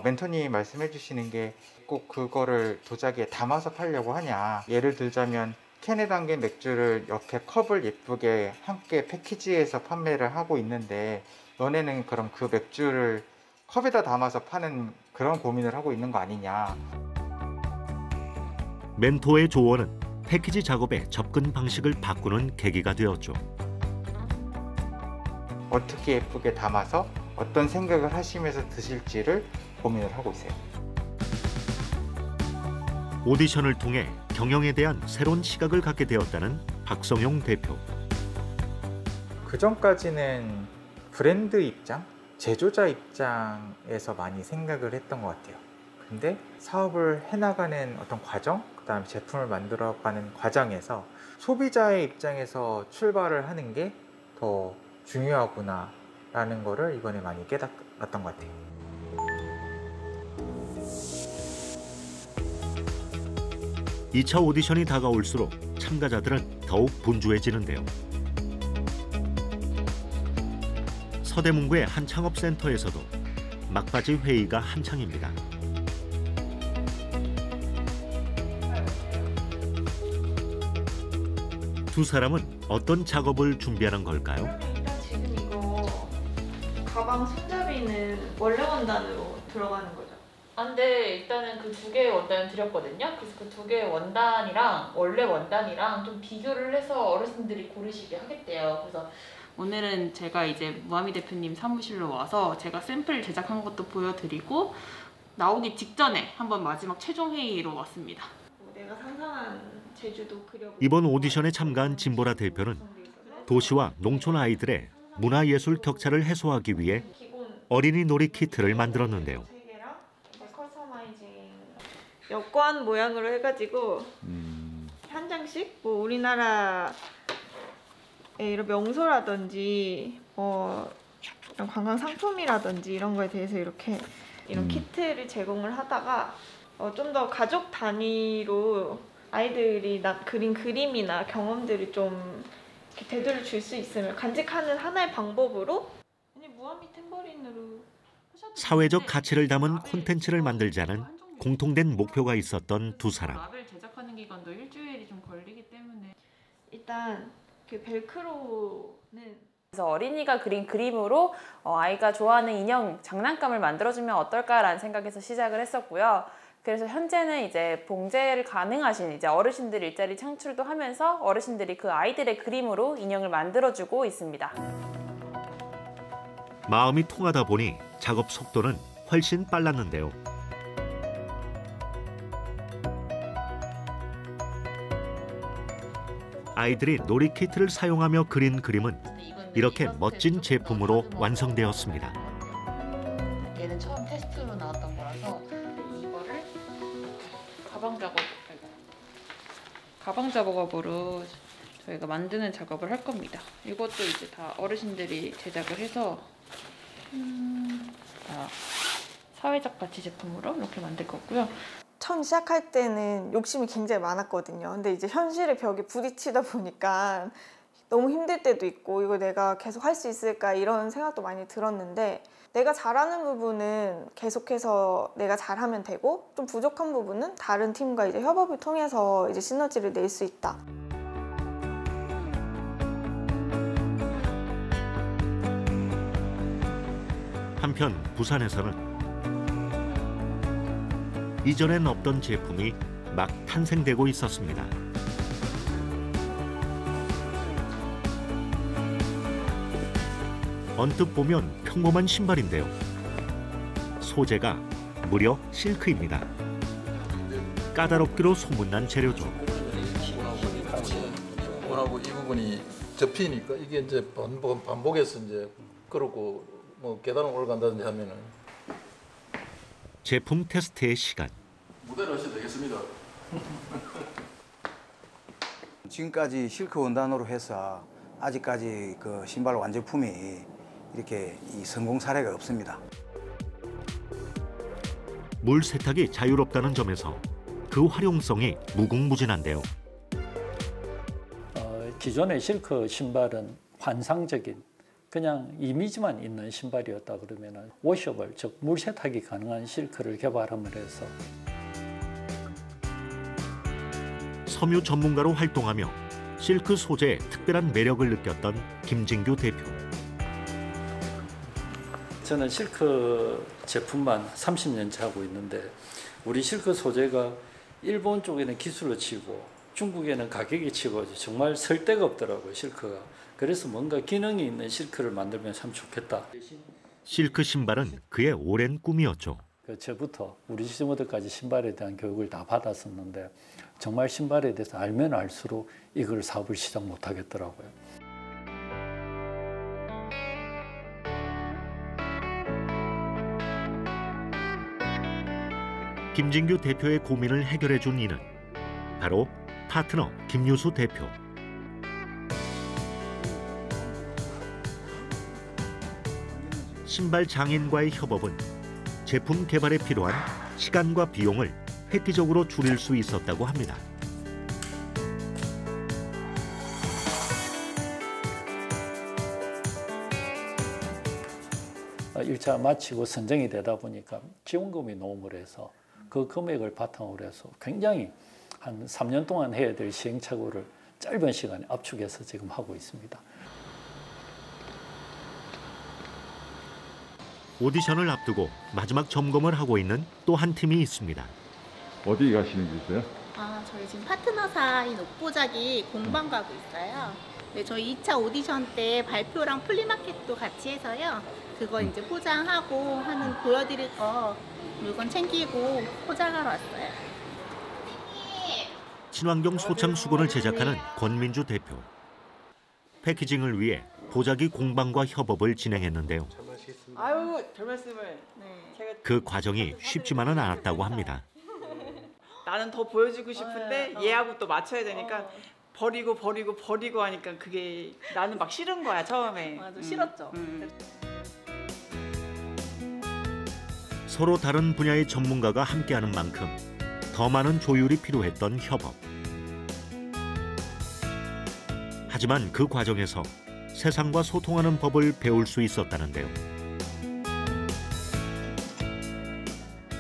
멘토님이 말씀해 주시는 게 꼭 그거를 도자기에 담아서 팔려고 하냐. 예를 들자면 캔에 담긴 맥주를 옆에 컵을 예쁘게 함께 패키지해서 판매를 하고 있는데 너네는 그럼 그 맥주를 컵에다 담아서 파는 그런 고민을 하고 있는 거 아니냐. 멘토의 조언은 패키지 작업의 접근 방식을 바꾸는 계기가 되었죠. 어떻게 예쁘게 담아서 어떤 생각을 하시면서 드실지를 고민을 하고 있어요. 오디션을 통해 경영에 대한 새로운 시각을 갖게 되었다는 박성용 대표. 그 전까지는 브랜드 입장, 제조자 입장에서 많이 생각을 했던 것 같아요. 근데 사업을 해나가는 어떤 과정, 그다음에 제품을 만들어가는 과정에서 소비자의 입장에서 출발을 하는 게 더 중요하구나라는 거를 이번에 많이 깨달았던 것 같아요. 2차 오디션이 다가올수록 참가자들은 더욱 분주해지는데요. 서대문구의 한 창업센터에서도 막바지 회의가 한창입니다. 두 사람은 어떤 작업을 준비하는 걸까요? 일단 지금 이거 가방 손잡이는 원래 원단으로 들어가는 거죠? 근데 일단은 그 두 개의 원단을 드렸거든요. 그래서 그 두 개의 원단이랑 원래 원단이랑 좀 비교를 해서 어르신들이 고르시게 하겠대요. 그래서 오늘은 제가 이제 무하미 대표님 사무실로 와서 제가 샘플 제작한 것도 보여드리고 나오기 직전에 한번 마지막 최종 회의로 왔습니다. 내가 상상한 제주도 그려보고 이번 오디션에 참가한 진보라 대표는 도시와 농촌 아이들의 문화예술 격차를 해소하기 위해 어린이 놀이 키트를 만들었는데요. 여권 모양으로 해가지고 한 장씩 뭐 우리나라의 이런 명소라든지 이런 관광 상품이라든지 이런 거에 대해서 이런 키트를 제공을 하다가 좀 더 가족 단위로 아이들이 그린 그림이나 경험들을 좀 되돌려 줄 수 있으면 간직하는 하나의 방법으로 무하미 탬버린으로 사회적 가치를 담은 콘텐츠를 만들자는 공통된 목표가 있었던 두 사람. 라벨 제작하는 기간도 일주일이 좀 걸리기 때문에 일단 그 벨크로는 그래서 어린이가 그린 그림으로 아이가 좋아하는 인형, 장난감을 만들어주면 어떨까라는 생각에서 시작을 했었고요. 그래서 현재는 이제 봉제를 가능하신 이제 어르신들 일자리 창출도 하면서 어르신들이 그 아이들의 그림으로 인형을 만들어주고 있습니다. 마음이 통하다 보니 작업 속도는 훨씬 빨랐는데요. 아이들이 놀이 키트를 사용하며 그린 그림은 이렇게 멋진 제품으로 완성되었습니다. 얘는 처음 테스트로 나왔던 거라서 가방 작업으로 저희가 만드는 작업을 할 겁니다. 이것도 이제 다 어르신들이 제작을 해서 다 사회적 가치 제품으로 이렇게 만들 거고요. 처음 시작할 때는 욕심이 굉장히 많았거든요. 근데 이제 현실의 벽에 부딪히다 보니까 너무 힘들 때도 있고 이거 내가 계속 할 수 있을까 이런 생각도 많이 들었는데 내가 잘하는 부분은 계속해서 내가 잘하면 되고 좀 부족한 부분은 다른 팀과 이제 협업을 통해서 이제 시너지를 낼 수 있다. 한편 부산에서는 이전엔 없던 제품이 막 탄생되고 있었습니다. 언뜻 보면 평범한 신발인데요. 소재가 무려 실크입니다. 까다롭기로 소문난 재료죠. 원하고 이 부분이 접히니까 이게 이제 반복해서 이제 그렇고 뭐 계단을 올라간다든지 하면은 제품 테스트의 시간. 무대를 하셔도 되겠습니다. 지금까지 실크 원단으로 해서 아직까지 그 신발 완제품이 이렇게 성공 사례가 없습니다. 물 세탁이 자유롭다는 점에서 그 활용성이 무궁무진한데요. 기존의 실크 신발은 환상적인 그냥 이미지만 있는 신발이었다 그러면 워셔블, 즉 물 세탁이 가능한 실크를 개발함을 해서 섬유 전문가로 활동하며 실크 소재의 특별한 매력을 느꼈던 김진규 대표. 저는 실크 제품만 30년째 하고 있는데 우리 실크 소재가 일본 쪽에는 기술로 치고 중국에는 가격이 치고 정말 설 데가 없더라고요, 실크가. 그래서 뭔가 기능이 있는 실크를 만들면 참 좋겠다. 실크 신발은 그의 오랜 꿈이었죠. 저부터 우리 시즈모델까지 신발에 대한 교육을 다 받았었는데 정말 신발에 대해서 알면 알수록 이걸 사업을 시작 못하겠더라고요. 김진규 대표의 고민을 해결해 준 이는 바로 파트너 김유수 대표. 신발 장인과의 협업은 제품 개발에 필요한 시간과 비용을 획기적으로 줄일 수 있었다고 합니다. 일 차 마치고 선정이 되다 보니까 지원금이 노움을 해서 그 금액을 바탕으로 해서 굉장히 한 3년 동안 해야 될 시행착오를 짧은 시간에 압축해서 지금 하고 있습니다. 오디션을 앞두고 마지막 점검을 하고 있는 또 한 팀이 있습니다. 어디 가시는 길이세요? 저희 지금 파트너사인 옥보자기 공방 가고 있어요. 네, 저희 2차 오디션 때 발표랑 플리마켓도 같이 해서요. 그거 이제 포장하고 하는 보여드릴 거 물건 챙기고 포장하러 왔어요. 친환경 소창 수건을 제작하는 권민주 대표. 패키징을 위해 보자기 공방과 협업을 진행했는데요. 아유, 별 말씀을. 제가 그 과정이 쉽지만은 않았다고 합니다. 나는 더 보여주고 싶은데 얘하고 또 맞춰야 되니까 버리고 하니까 그게 나는 막 싫은 거야 처음에. 맞아, 싫었죠. 서로 다른 분야의 전문가가 함께하는 만큼 더 많은 조율이 필요했던 협업. 하지만 그 과정에서 세상과 소통하는 법을 배울 수 있었다는데요.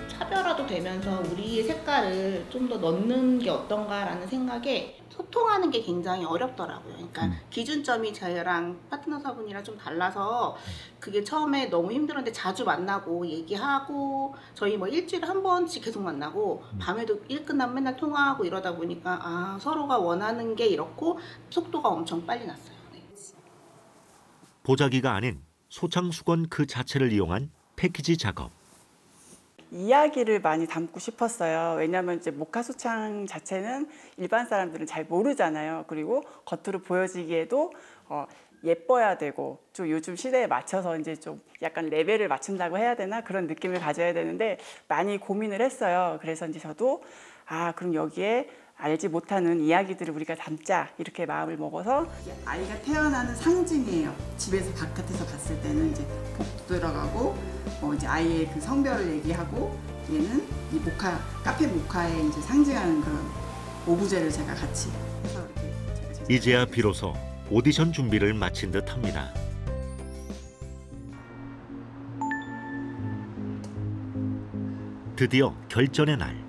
차별화도 되면서 우리의 색깔을 좀 더 넣는 게 어떤가라는 생각에 소통하는 게 굉장히 어렵더라고요. 그러니까 기준점이 저희랑 파트너사분이랑 좀 달라서 그게 처음에 너무 힘들었는데 자주 만나고 얘기하고 저희 뭐 일주일에 한 번씩 계속 만나고 밤에도 일 끝나면 맨날 통화하고 이러다 보니까 서로가 원하는 게 이렇고 속도가 엄청 빨리 났어요. 네. 보자기가 아닌 소창수건 그 자체를 이용한 패키지 작업. 이야기를 많이 담고 싶었어요. 왜냐하면 이제 모카소창 자체는 일반 사람들은 잘 모르잖아요. 그리고 겉으로 보여지기에도 예뻐야 되고 좀 요즘 시대에 맞춰서 이제 좀 약간 레벨을 맞춘다고 해야 되나 그런 느낌을 가져야 되는데 많이 고민을 했어요. 그래서 이제 저도 그럼 여기에 알지 못하는 이야기들을 우리가 담자 이렇게 마음을 먹어서 아이가 태어나는 상징이에요. 집에서 바깥에서 봤을 때는 이제 복도 들어가고 이제 아이의 그 성별을 얘기하고 얘는 이 모카 카페 모카에 이제 상징하는 그런 오브제를 제가 같이 해서 이렇게 이제야 비로소 오디션 준비를 마친 듯합니다. 드디어 결전의 날.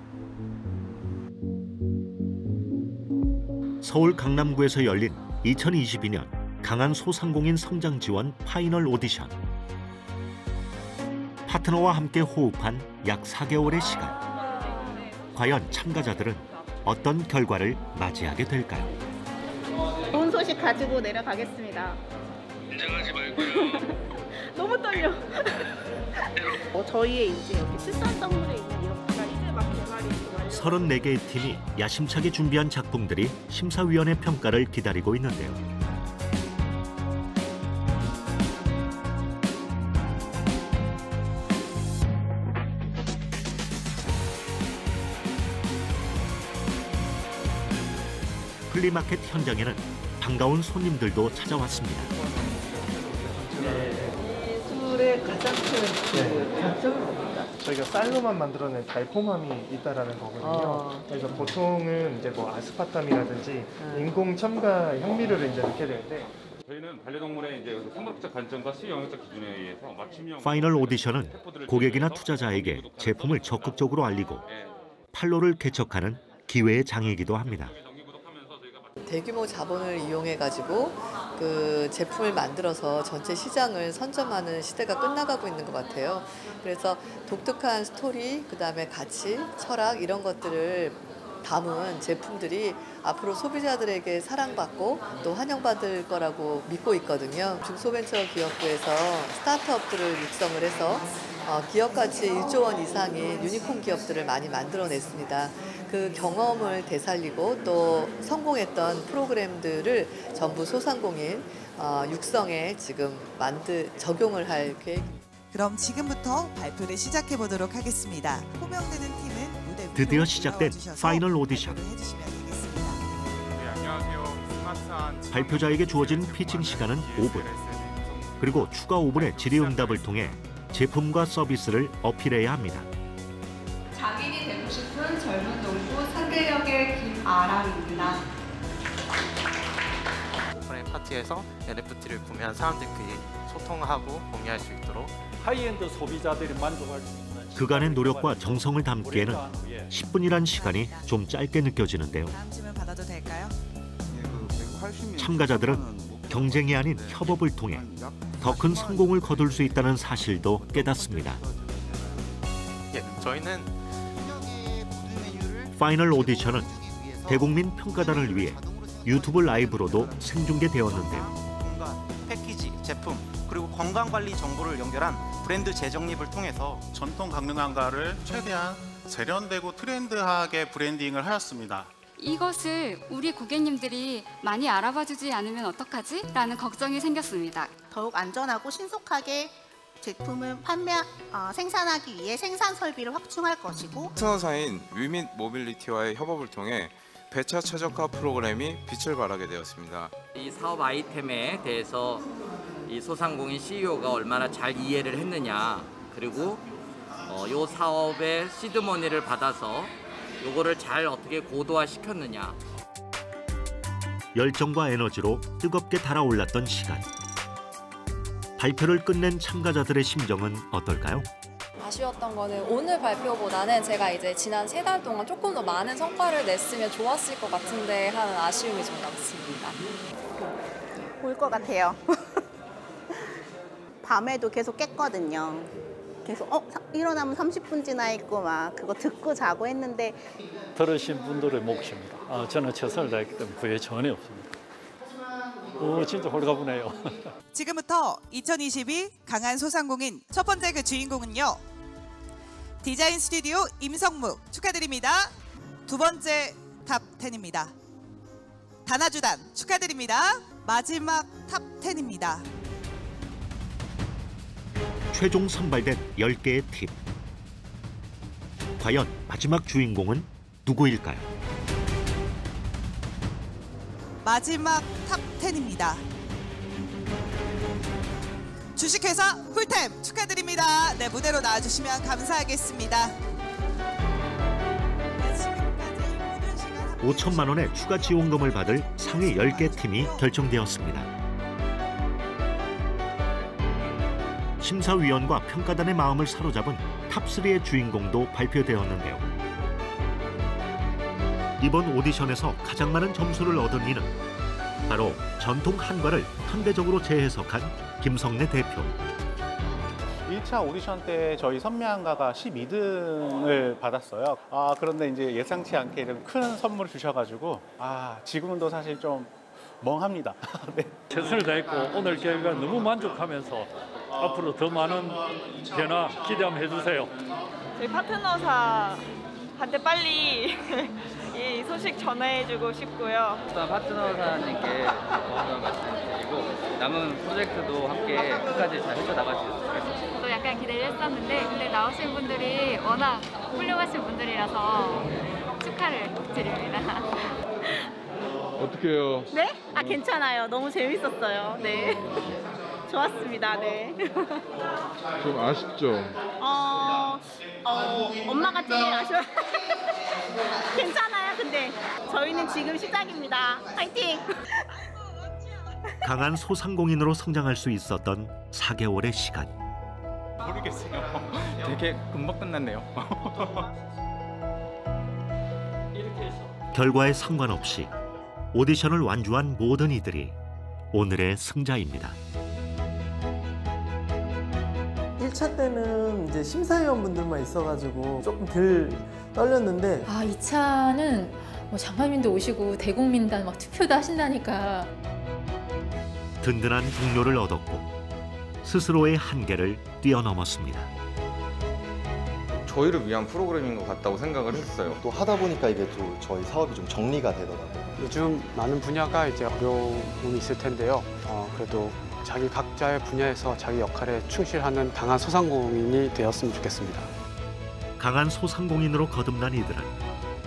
서울 강남구에서 열린 2022년 강한 소상공인 성장 지원 파이널 오디션. 파트너와 함께 호흡한 약 4개월의 시간. 과연 참가자들은 어떤 결과를 맞이하게 될까요? 좋은 소식 가지고 내려가겠습니다. 긴장하지 말고요. 너무 떨려. 저희의 이제 여기 출산성물에 있는 이런 이제 막 개발이 34개의 팀이 야심차게 준비한 작품들이 심사위원회 평가를 기다리고 있는데요. 플리마켓 현장에는 반가운 손님들도 찾아왔습니다. 술의 가장 큰 장점은 뭡니까? 저희가 쌀로만 만들어낸 달콤함이 있다라는 거거든요. 그래서 보통은 이제 뭐 아스파탐이라든지 인공 첨가 향미료를 이제 넣게 되는데 저희는 반려동물의 이제 생물학적 관점과 수요 영역적 기준에 의해서 맞춤형 파이널 오디션은 고객이나 투자자에게 제품을 적극적으로 알리고 판로를 개척하는 기회의 장이기도 합니다. 대규모 자본을 이용해가지고 그 제품을 만들어서 전체 시장을 선점하는 시대가 끝나가고 있는 것 같아요. 그래서 독특한 스토리, 그다음에 가치, 철학 이런 것들을 담은 제품들이 앞으로 소비자들에게 사랑받고 또 환영받을 거라고 믿고 있거든요. 중소벤처기업부에서 스타트업들을 육성을 해서 기업 가치 1조 원 이상의 유니콘 기업들을 많이 만들어냈습니다. 그 경험을 되살리고 또 성공했던 프로그램들을 전부 소상공인 육성에 지금 적용을 할 계획입니다. 그럼 지금부터 발표를 시작해 보도록 하겠습니다. 호명되는 팀은 무대 위로 드디어 시작된 파이널 오디션. 발표자에게 주어진 피칭 시간은 5분. 그리고 추가 5분의 질의응답을 통해 제품과 서비스를 어필해야 합니다. 장인이 되고 싶은 젊은 농부 상계역의 김아랑입니다. 오프라인 파티에서 NFT를 구매한 사람들끼리 소통하고 공유할 수 있도록 하이엔드 소비자들이 만족할 수 있는 그간의 노력과 정성을 담기에는 10분이란 시간이 좀 짧게 느껴지는데요. 다음 질문 받아도 될까요? 참가자들은 경쟁이 아닌 협업을 통해 더 큰 성공을 거둘 수 있다는 사실도 깨닫습니다. 저희는 파이널 오디션은 대국민 평가단을 위해 유튜브 라이브로도 생중계되었는데요. 공간, 패키지, 제품, 그리고 건강관리 정보를 연결한 브랜드 재정립을 통해서 전통 강릉한가를 최대한 세련되고 트렌드하게 브랜딩을 하였습니다. 이것을 우리 고객님들이 많이 알아봐주지 않으면 어떡하지? 라는 걱정이 생겼습니다. 더욱 안전하고 신속하게 제품을 생산하기 위해 생산 설비를 확충할 것이고 파트너사인 위민 모빌리티와의 협업을 통해 배차 최적화 프로그램이 빛을 발하게 되었습니다. 이 사업 아이템에 대해서 이 소상공인 CEO가 얼마나 잘 이해를 했느냐, 그리고 이 사업의 시드머니를 받아서 요거를 잘 어떻게 고도화시켰느냐. 열정과 에너지로 뜨겁게 달아올랐던 시간. 발표를 끝낸 참가자들의 심정은 어떨까요? 아쉬웠던 거는 오늘 발표보다는 제가 이제 지난 3달 동안 조금 더 많은 성과를 냈으면 좋았을 것 같은데 하는 아쉬움이 좀 남습니다. 올 것 같아요. 밤에도 계속 깼거든요. 계속 일어나면 30분 지나 있고 막 그거 듣고 자고 했는데 들으신 분들의 몫입니다. 저는 최선을 다했기 때문에 후회 전혀 없습니다. 진짜 홀가분해요. 지금부터 2022 강한 소상공인 첫 번째 그 주인공은요. 디자인 스튜디오 임성무 축하드립니다. 두 번째 탑 10입니다. 다나주단 축하드립니다. 마지막 탑 10입니다. 최종 선발된 10개의 팀. 과연 마지막 주인공은 누구일까요? 마지막 탑 10입니다. 주식회사 훌템 축하드립니다. 네, 무대로 나와주시면 감사하겠습니다. 5천만 원의 추가 지원금을 받을 상위 10개 팀이 결정되었습니다. 심사위원과 평가단의 마음을 사로잡은 탑3의 주인공도 발표되었는데요. 이번 오디션에서 가장 많은 점수를 얻은 이는 바로 전통 한과를 현대적으로 재해석한 김성래 대표. 1차 오디션 때 저희 선미한가가 12등을 받았어요. 그런데 이제 예상치 않게 이런 큰 선물을 주셔가지고 지금도 사실 좀 멍합니다. 네. 최선을 다했고 오늘 결과 너무 만족하면서 앞으로 더 많은 변화 기대 한번 해주세요. 저희 파트너사한테 빨리 이 소식 전해주고 싶고요. 일단 파트너사님께 고마운 말씀드리고 남은 프로젝트도 함께 끝까지 잘 헤쳐나가시면 좋겠습니다. 저도 약간 기대를 했었는데 근데 나오신 분들이 워낙 훌륭하신 분들이라서 축하를 드립니다. 어떻게 해요? 네? 괜찮아요. 너무 재밌었어요. 네. 좋았습니다. 네. 좀 아쉽죠? 엄마가 제일 아쉬워. 괜찮아요. 근데 저희는 지금 시작입니다. 화이팅! 강한 소상공인으로 성장할 수 있었던 4개월의 시간. 모르겠어요. 되게 금방 끝났네요. 결과에 상관없이 오디션을 완주한 모든 이들이 오늘의 승자입니다. 1차 때는 이제 심사위원분들만 있어가지고 조금 덜 떨렸는데 2차는 뭐 장관님도 오시고 대국민단 막 투표도 하신다니까 든든한 동료를 얻었고 스스로의 한계를 뛰어넘었습니다. 저희를 위한 프로그램인 것 같다고 생각을 했어요. 또 하다 보니까 이게 또 저희 사업이 좀 정리가 되더라고요. 요즘 많은 분야가 이제 어려움이 있을 텐데요. 그래도 자기 각자의 분야에서 자기 역할에 충실하는 강한 소상공인이 되었으면 좋겠습니다. 강한 소상공인으로 거듭난 이들은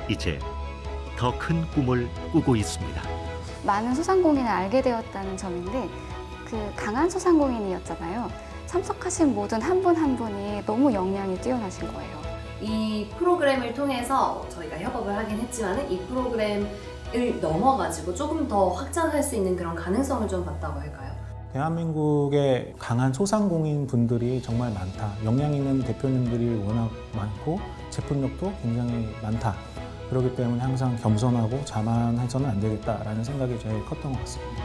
이제 더 큰 꿈을 꾸고 있습니다. 많은 소상공인을 알게 되었다는 점인데 그 강한 소상공인이었잖아요. 참석하신 모든 한 분 한 분이 너무 역량이 뛰어나신 거예요. 이 프로그램을 통해서 저희가 협업을 하긴 했지만 이 프로그램을 넘어가지고 조금 더 확장할 수 있는 그런 가능성을 좀 봤다고 할까요? 대한민국의 강한 소상공인 분들이 정말 많다. 역량 있는 대표님들이 워낙 많고 제품력도 굉장히 많다. 그렇기 때문에 항상 겸손하고 자만해서는 안 되겠다라는 생각이 제일 컸던 것 같습니다.